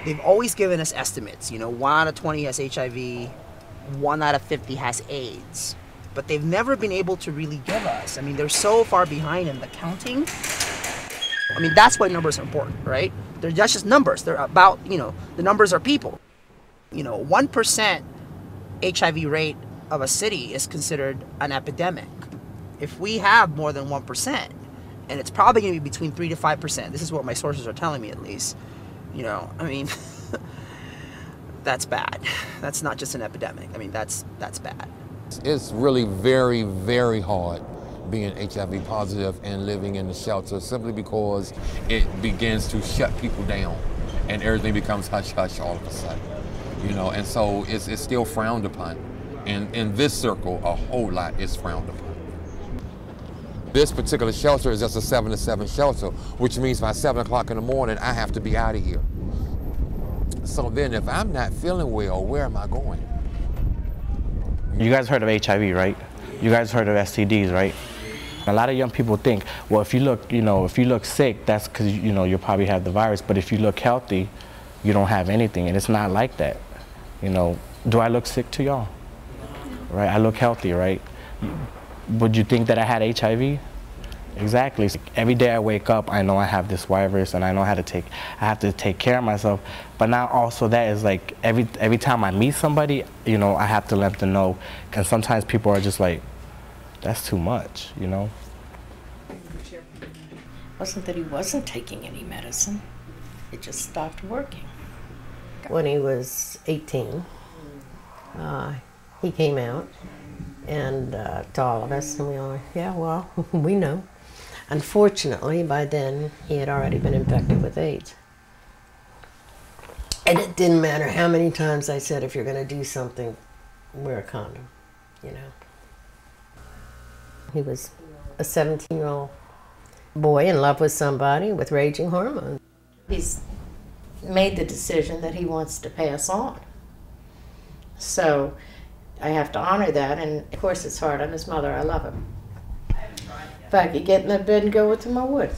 They've always given us estimates. 1 out of 20 has HIV, 1 out of 50 has AIDS. But they've never been able to really give us. I mean, they're so far behind in the counting. I mean, that's why numbers are important, right? That's just numbers. They're about, the numbers are people. 1% HIV rate of a city is considered an epidemic. If we have more than 1%, and it's probably going to be between 3 to 5%, this is what my sources are telling me at least, I mean, that's bad. That's not just an epidemic. I mean, that's bad. It's really very, very hard being HIV positive and living in the shelter simply because it begins to shut people down and everything becomes hush-hush all of a sudden, and so it's still frowned upon. And in this circle, a whole lot is frowned upon. This particular shelter is just a 7 to 7 shelter, which means by 7 o'clock in the morning, I have to be out of here. So then if I'm not feeling well, where am I going? You guys heard of HIV, right? You guys heard of STDs, right? A lot of young people think, well, if you look sick, that's because, you probably have the virus, but if you look healthy, you don't have anything, and it's not like that. Do I look sick to y'all? Right, I look healthy, right? Would you think that I had HIV? Exactly. Every day I wake up, I know I have this virus, and I know I have to take care of myself. But now also that is like every time I meet somebody, I have to let them know. And sometimes people are just like, that's too much, It wasn't that he wasn't taking any medicine. It just stopped working. When he was 18, he came out and to all of us, and we all, yeah, well, we know. Unfortunately, by then, he had already been infected with AIDS. And it didn't matter how many times I said, if you're going to do something, wear a condom, He was a 17-year-old boy in love with somebody with raging hormones. He's made the decision that he wants to pass on. So I have to honor that, and of course it's hard. I'm his mother, I love him. If I could get in that bed and go with him, I would.